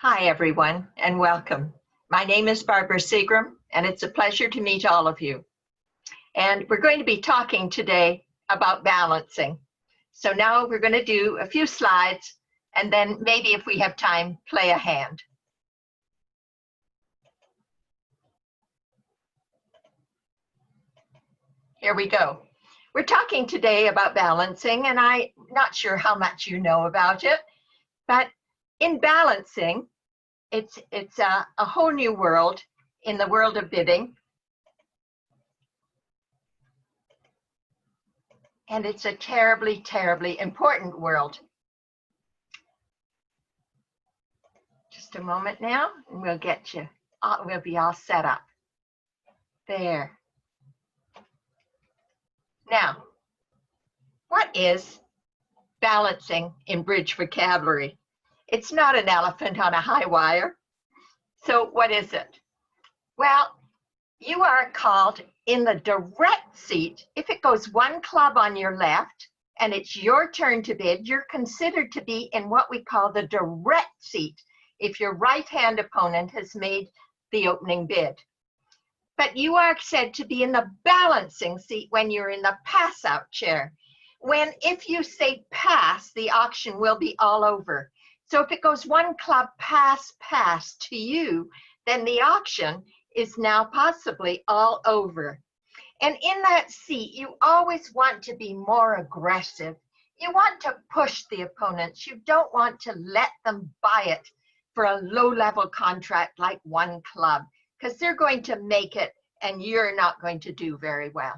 Hi, everyone, and welcome. My name is Barbara Seagram, and it's a pleasure to meet all of you. And we're going to be talking today about balancing. So now we're going to do a few slides, and then maybe if we have time, play a hand. Here we go. We're talking today about balancing, and I'm not sure how much you know about it, but in balancing, it's a whole new world in the world of bidding. And it's a terribly, terribly important world. Just a moment now, and we'll get you, we'll be all set up. There. Now, what is balancing in bridge vocabulary? It's not an elephant on a high wire. So what is it? Well, you are called in the direct seat. If it goes one club on your left and it's your turn to bid, you're considered to be in what we call the direct seat if your right-hand opponent has made the opening bid. But you are said to be in the balancing seat when you're in the pass-out chair. If you say pass, the auction will be all over. So if it goes one club pass to you, then the auction is now possibly all over. And in that seat, you always want to be more aggressive. You want to push the opponents. You don't want to let them buy it for a low-level contract like one club, because they're going to make it and you're not going to do very well.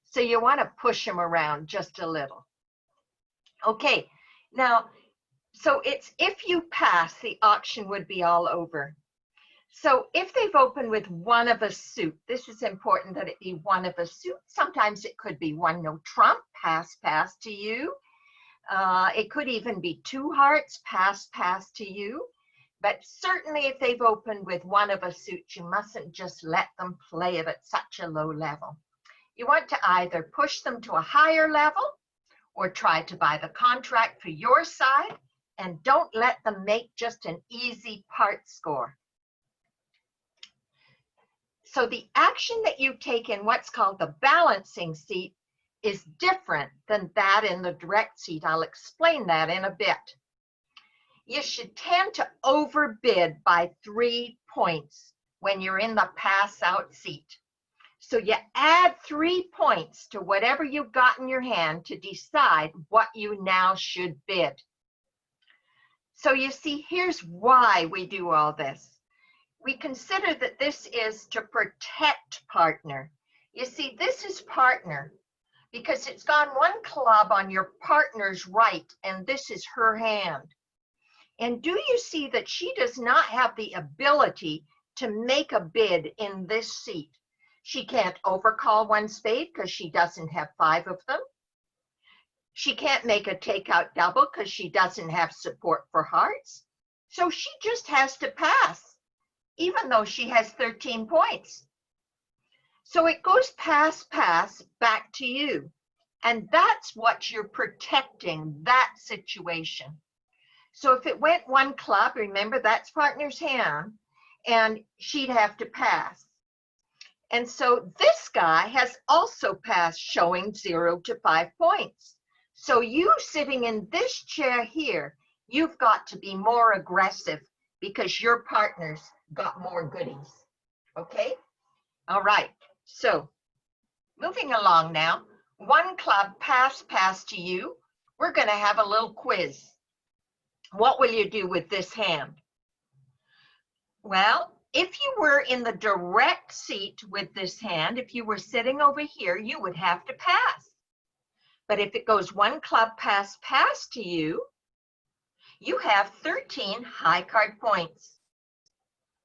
So you want to push them around just a little. Okay, now, so it's if you pass, the auction would be all over. So if they've opened with one of a suit, this is important that it be one of a suit. Sometimes it could be one no trump, pass to you. It could even be two hearts, pass to you. But certainly if they've opened with one of a suit, you mustn't just let them play it at such a low level. You want to either push them to a higher level or try to buy the contract for your side, and don't let them make just an easy part score. So the action that you take in what's called the balancing seat is different than that in the direct seat. I'll explain that in a bit. You should tend to overbid by 3 points when you're in the pass-out seat. So you add 3 points to whatever you've got in your hand to decide what you now should bid. So you see, here's why we do all this. We consider that this is to protect partner. You see, this is partner because it's gone one club on your partner's right, and this is her hand. And do you see that she does not have the ability to make a bid in this seat? She can't overcall one spade because she doesn't have 5 of them. She can't make a takeout double because she doesn't have support for hearts. So she just has to pass, even though she has 13 points. So it goes pass back to you. And that's what you're protecting, that situation. So if it went one club, remember that's partner's hand, and she'd have to pass. And so this guy has also passed, showing 0 to 5 points. So you sitting in this chair here, you've got to be more aggressive because your partner's got more goodies. Okay? All right. So moving along now, one club pass to you. We're going to have a little quiz. What will you do with this hand? Well, if you were in the direct seat with this hand, if you were sitting over here, you would have to pass. But if it goes one club pass to you, you have 13 high card points.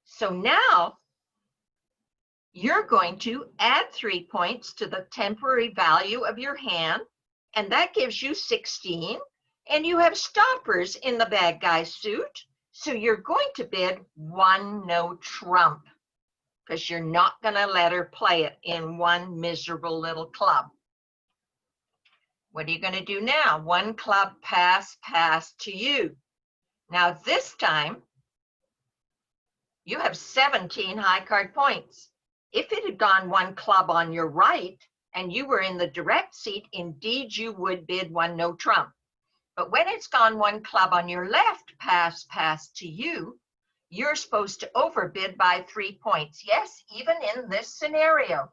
So now you're going to add 3 points to the temporary value of your hand, and that gives you 16. And you have stoppers in the bad guy suit, so you're going to bid one no trump because you're not going to let her play it in one miserable little club. What are you going to do now? One club pass to you. Now this time, You have 17 high card points. If it had gone one club on your right and you were in the direct seat, indeed you would bid one no trump. But when it's gone one club on your left, pass to you, you're supposed to overbid by 3 points. Yes, even in this scenario.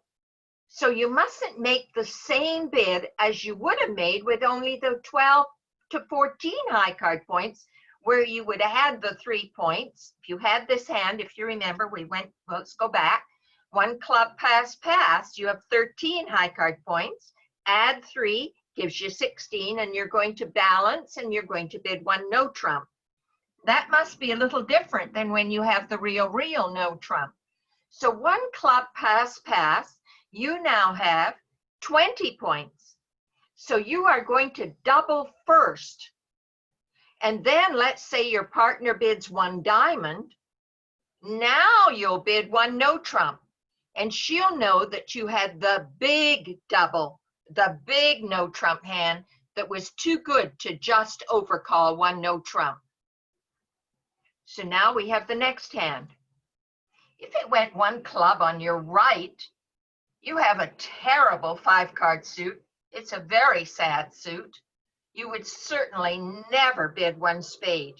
So you mustn't make the same bid as you would have made with only the 12 to 14 high card points, where you would have had the 3 points. If you had this hand, if you remember, let's go back. One club pass, you have 13 high card points. Add 3 gives you 16, and you're going to balance, and you're going to bid one no trump. That must be a little different than when you have the real no trump. So one club pass, you now have 20 points. So you are going to double first. And then let's say your partner bids one diamond. Now you'll bid one no trump. And she'll know that you had the big double, the big no trump hand that was too good to just overcall one no trump. So now we have the next hand. If it went one club on your right, you have a terrible 5-card suit. It's a very sad suit. You would certainly never bid one spade,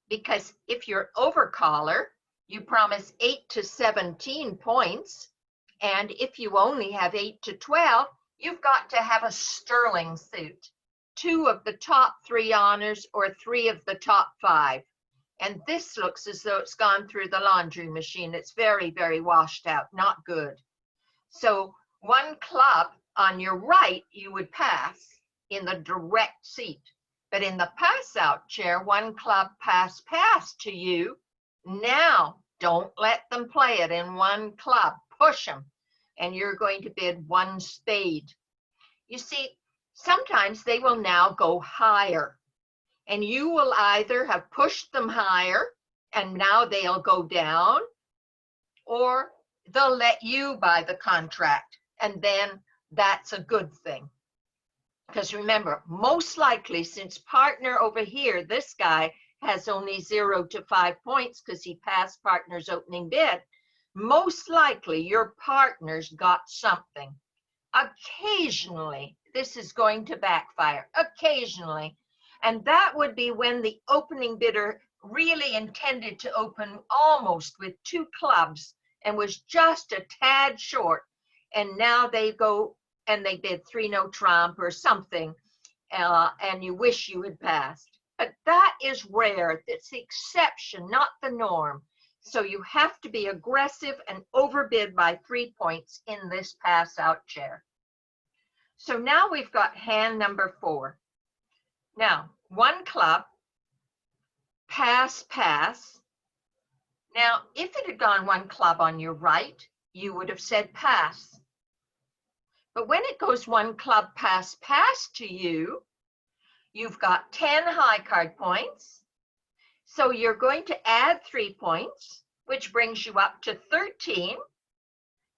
because if you're overcaller, you promise 8 to 17 points. And if you only have 8 to 12, you've got to have a sterling suit, 2 of the top 3 honors or 3 of the top 5. And this looks as though it's gone through the laundry machine. It's very, very washed out, not good. So one club on your right, you would pass in the direct seat. But in the pass out chair, one club pass to you. Now, don't let them play it in one club. Push them. And you're going to bid one spade. You see, sometimes they will now go higher. And you will either have pushed them higher and now they'll go down, or they'll let you buy the contract. And then that's a good thing. Because remember, most likely, since partner over here, this guy has only 0 to 5 points because he passed partner's opening bid, most likely your partner's got something. Occasionally, this is going to backfire, occasionally. And that would be when the opening bidder really intended to open almost with 2 clubs and was just a tad short. And now they go and they bid 3 no trump or something, and you wish you had passed. But that is rare. It's the exception, not the norm. So you have to be aggressive and overbid by 3 points in this pass out chair. So now we've got hand number 4. Now, one club, pass. Now, if it had gone one club on your right, you would have said pass. But when it goes one club pass to you, you've got 10 high card points. So you're going to add 3 points, which brings you up to 13.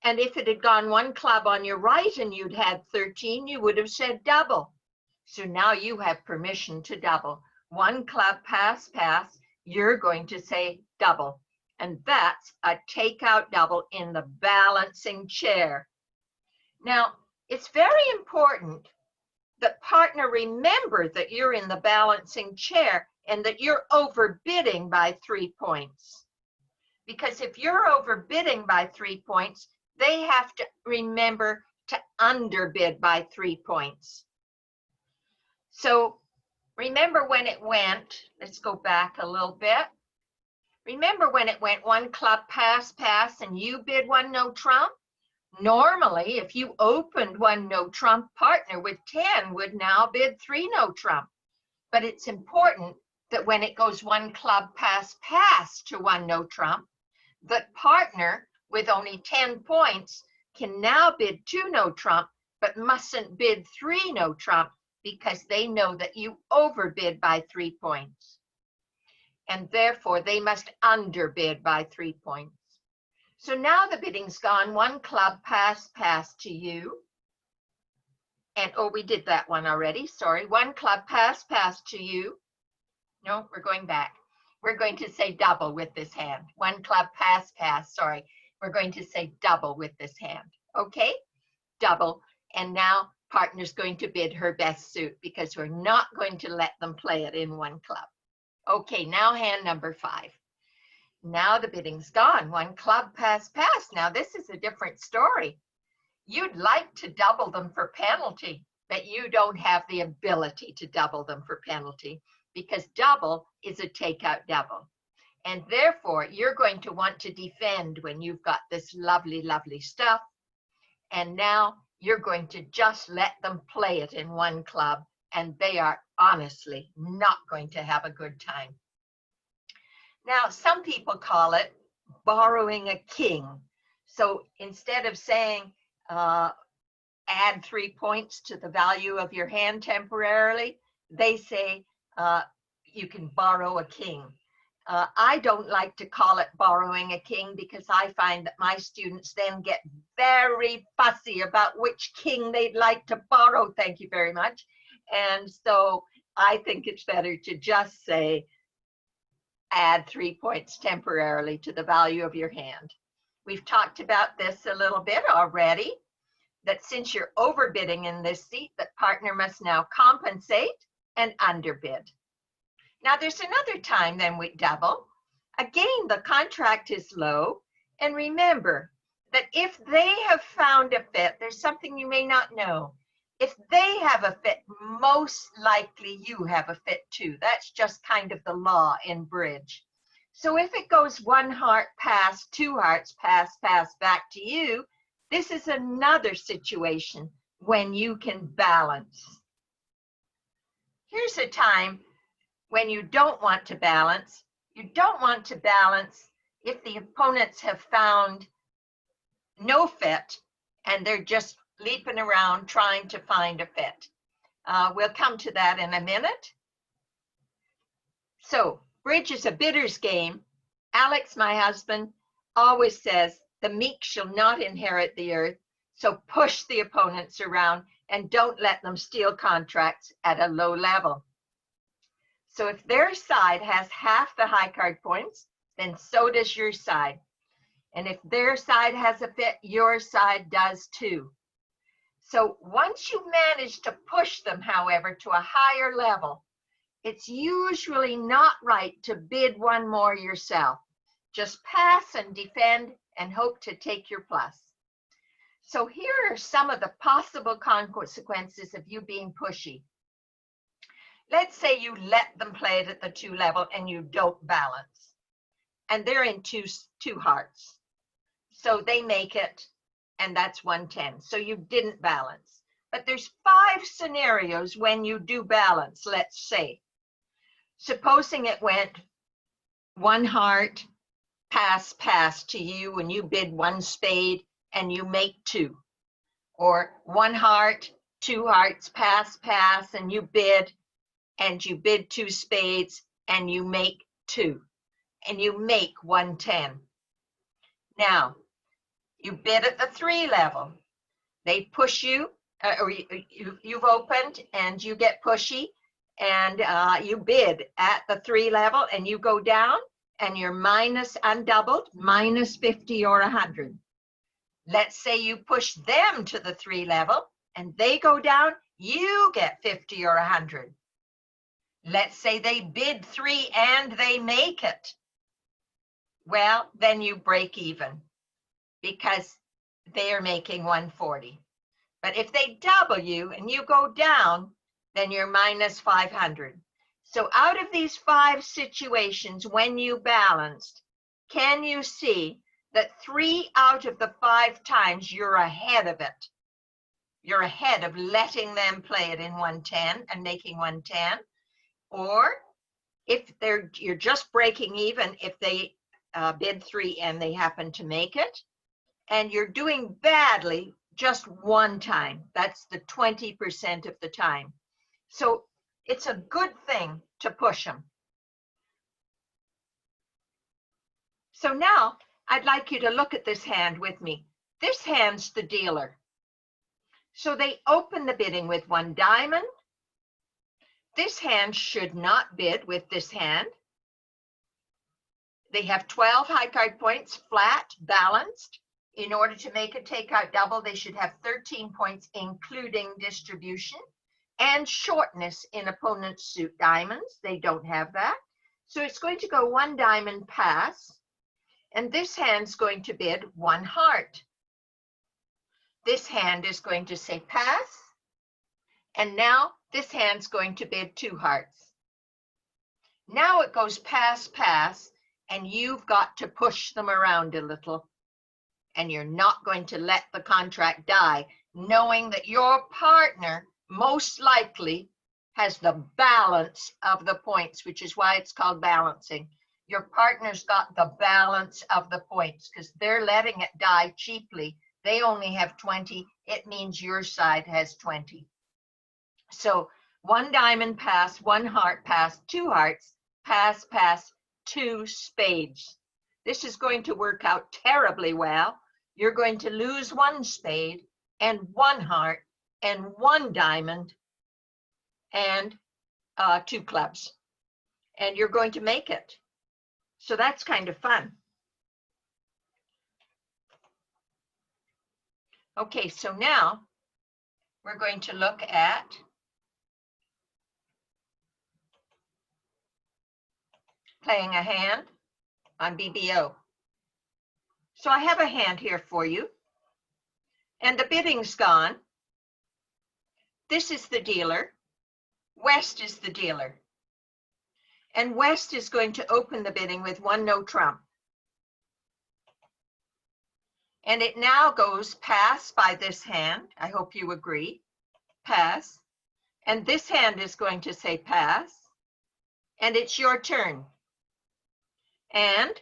And if it had gone one club on your right and you'd had 13, you would have said double. So now you have permission to double. One club pass, you're going to say double. And that's a takeout double in the balancing chair. Now, it's very important that partner remember that you're in the balancing chair and that you're overbidding by 3 points. Because if you're overbidding by 3 points, they have to remember to underbid by 3 points. So remember when it went, let's go back a little bit. Remember when it went one club pass and you bid one no trump? Normally, if you opened one no trump, partner with 10 would now bid 3 no trump. But it's important that when it goes one club pass to one no trump, that partner with only 10 points can now bid 2 no trump, but mustn't bid 3 no trump, because they know that you overbid by 3 points. And therefore, they must underbid by 3 points. So now the bidding's gone, one club pass to you. And, oh, we did that one already, sorry. One club pass to you. No, we're going back. we're going to say double with this hand. One club, pass, pass, sorry. We're going to say double with this hand, okay? Double, and now partner's going to bid her best suit because we're not going to let them play it in one club. Okay, now hand number 5. Now the bidding's gone. One club, pass, pass. Now this is a different story. You'd like to double them for penalty, but you don't have the ability to double them for penalty because double is a takeout double. And therefore, you're going to want to defend when you've got this lovely, lovely stuff. And now you're going to just let them play it in one club, and they are honestly not going to have a good time. Now, some people call it borrowing a king. So instead of saying add 3 points to the value of your hand temporarily, they say you can borrow a king. I don't like to call it borrowing a king because I find that my students then get very fussy about which king they'd like to borrow. Thank you very much. And so I think it's better to just say add 3 points temporarily to the value of your hand. We've talked about this a little bit already, that since you're overbidding in this seat, that partner must now compensate and underbid. Now there's another time then we double. Again, the contract is low. And remember that if they have found a fit, there's something you may not know. If they have a fit, most likely you have a fit too. That's just kind of the law in bridge. So if it goes 1 heart pass, 2 hearts pass, pass back to you, this is another situation when you can balance. Here's a time when you don't want to balance. You don't want to balance if the opponents have found no fit and they're just leaping around trying to find a fit. We'll come to that in a minute. So bridge is a bidder's game. Alex, my husband, always says the meek shall not inherit the earth. So push the opponents around and don't let them steal contracts at a low level. So if their side has half the high card points, then so does your side. And if their side has a fit, your side does too. So once you manage to push them, however, to a higher level, it's usually not right to bid one more yourself. Just pass and defend and hope to take your plus. So here are some of the possible consequences of you being pushy. Let's say you let them play it at the 2 level and you don't balance. And they're in two hearts. So they make it, and that's 110. So you didn't balance. But there's 5 scenarios when you do balance, let's say. Supposing it went 1 heart, pass, pass to you, and you bid 1 spade and you make 2. Or 1 heart, 2 hearts, pass, pass, and you bid 2 spades and you make 2. And you make 110. Now, you bid at the 3 level. They push you, or you've opened and you get pushy, and you bid at the 3 level and you go down and you're minus undoubled, minus 50 or 100. Let's say you push them to the 3 level and they go down, you get 50 or 100. Let's say they bid 3 and they make it. Well, then you break even because they are making 140. But if they double you and you go down, then you're minus 500. So out of these 5 situations, when you balanced, can you see that 3 out of the 5 times you're ahead of it? You're ahead of letting them play it in 110 and making 110. Or if you're just breaking even if they bid 3 and they happen to make it, and you're doing badly just 1 time. That's the 20% of the time. So it's a good thing to push them. So now I'd like you to look at this hand with me. This hand's the dealer. So they open the bidding with 1 diamond. This hand should not bid with this hand. They have 12 high card points, flat, balanced. In order to make a takeout double, they should have 13 points, including distribution and shortness in opponent's suit diamonds. They don't have that. So it's going to go 1 diamond pass, and this hand's going to bid 1 heart. This hand is going to say pass, and now this hand's going to bid 2 hearts. Now it goes pass, pass, and you've got to push them around a little. And you're not going to let the contract die, knowing that your partner most likely has the balance of the points, which is why it's called balancing. Your partner's got the balance of the points because they're letting it die cheaply. They only have 20. It means your side has 20. So 1 diamond pass, 1 heart pass, 2 hearts, pass, pass, 2 spades. This is going to work out terribly well. You're going to lose 1 spade and 1 heart and 1 diamond and 2 clubs. And you're going to make it. So that's kind of fun. Okay, so now we're going to look at playing a hand on BBO. So I have a hand here for you, and the bidding's gone. This is the dealer. West is the dealer. And West is going to open the bidding with 1 no trump. And it now goes pass by this hand. I hope you agree. Pass. And this hand is going to say pass. And it's your turn. And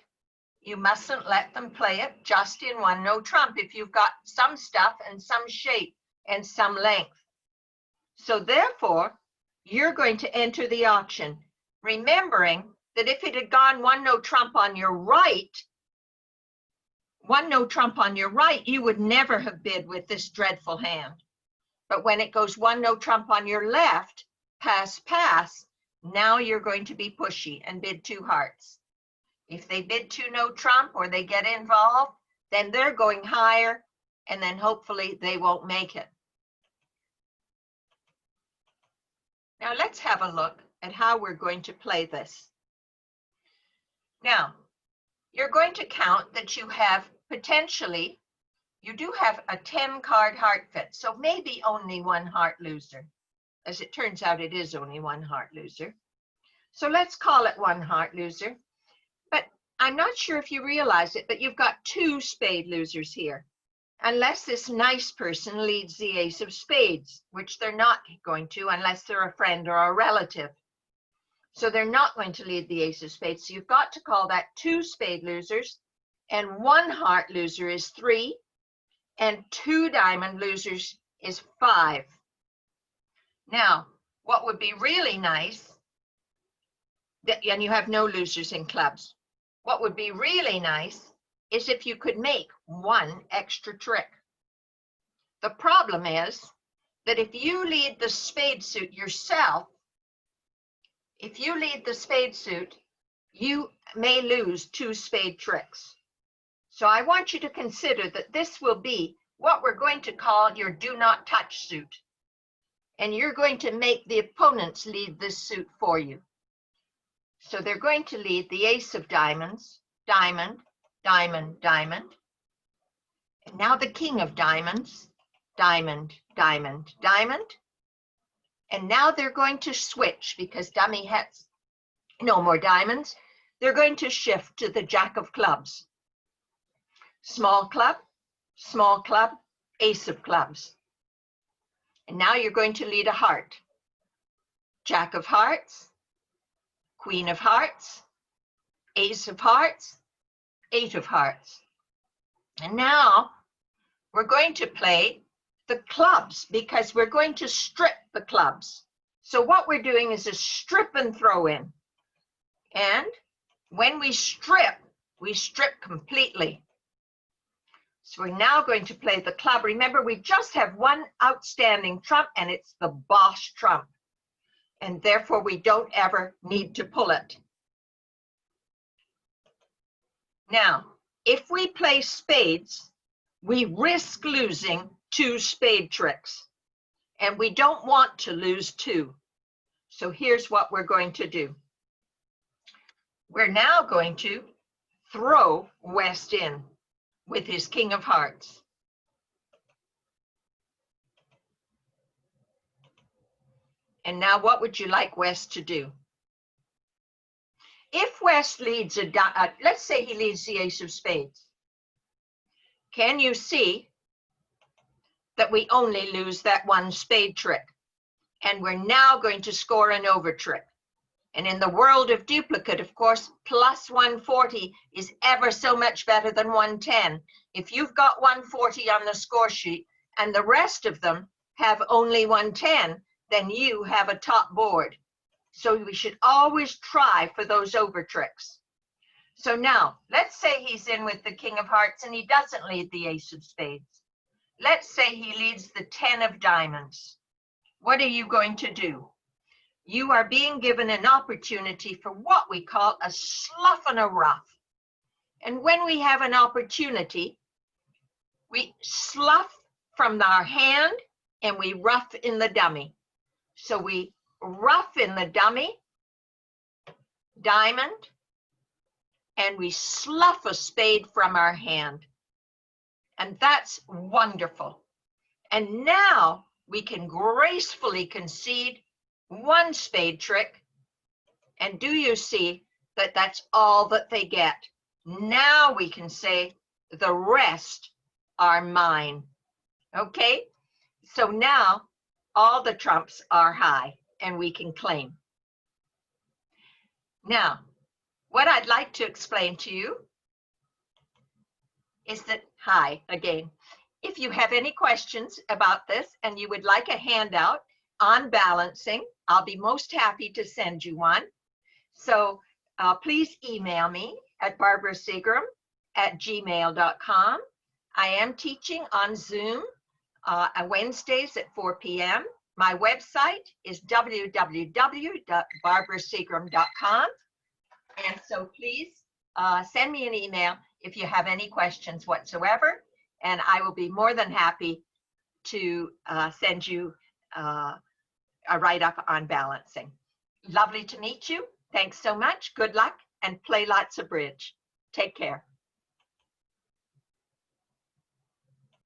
you mustn't let them play it just in 1 no trump if you've got some stuff and some shape and some length. So therefore, you're going to enter the auction, remembering that if it had gone 1 no trump on your right, 1 no trump on your right, you would never have bid with this dreadful hand. But when it goes 1 no trump on your left, pass, pass, now you're going to be pushy and bid 2 hearts. If they bid 2 no trump or they get involved, then they're going higher, and then hopefully they won't make it. Now let's have a look at how we're going to play this. Now, you're going to count that you have potentially, you do have a 10 card heart fit, so maybe only 1 heart loser. As it turns out, it is only 1 heart loser. So let's call it 1 heart loser. But I'm not sure if you realize it, but you've got 2 spade losers here. Unless this nice person leads the ace of spades, which they're not going to unless they're a friend or a relative. So they're not going to lead the ace of spades. So you've got to call that 2 spade losers, and 1 heart loser is 3, and 2 diamond losers is 5. Now, what would be really nice, and you have no losers in clubs, what would be really nice is if you could make 1 extra trick. The problem is that if you lead the spade suit yourself, if you lead the spade suit, you may lose 2 spade tricks. So I want you to consider that this will be what we're going to call your do not touch suit. And you're going to make the opponents lead this suit for you. So they're going to lead the ace of diamonds, diamond, diamond, diamond. And now the king of diamonds, diamond, diamond, diamond. And now they're going to switch because dummy has no more diamonds. They're going to shift to the jack of clubs. Small club, ace of clubs. And now you're going to lead a heart. Jack of hearts, queen of hearts, ace of hearts, 8 of hearts. And now we're going to play the clubs because we're going to strip the clubs. So what we're doing is a strip and throw in. And when we strip completely. So we're now going to play the club. Remember, we just have 1 outstanding trump, and it's the boss trump. And therefore, we don't ever need to pull it. Now, if we play spades, we risk losing 2 spade tricks, and we don't want to lose 2. So here's what we're going to do. We're now going to throw West in with his king of hearts. And now what would you like West to do? If West leads let's say he leads the ace of spades. Can you see that we only lose that 1 spade trick? And we're now going to score an over trick. And in the world of duplicate, of course, plus 140 is ever so much better than 110. If you've got 140 on the score sheet and the rest of them have only 110, then you have a top board. So we should always try for those over tricks. So now, let's say he's in with the king of hearts and he doesn't lead the ace of spades. Let's say he leads the 10 of diamonds. What are you going to do? You are being given an opportunity for what we call a slough and a rough. And when we have an opportunity, we slough from our hand and we rough in the dummy. So we rough in the dummy, diamond, and we slough a spade from our hand. And that's wonderful. And now we can gracefully concede 1 spade trick. And do you see that that's all that they get? Now we can say the rest are mine. Okay? So now all the trumps are high and we can claim. Now, what I'd like to explain to you is that, hi again, if you have any questions about this and you would like a handout on balancing, I'll be most happy to send you one. So please email me at barbaraseagram@gmail.com. I am teaching on Zoom Wednesdays at 4 p.m. My website is www.barbaraseagram.com. And so please send me an email if you have any questions whatsoever, and I will be more than happy to send you a write-up on balancing. Lovely to meet you. Thanks so much. Good luck and play lots of bridge. Take care.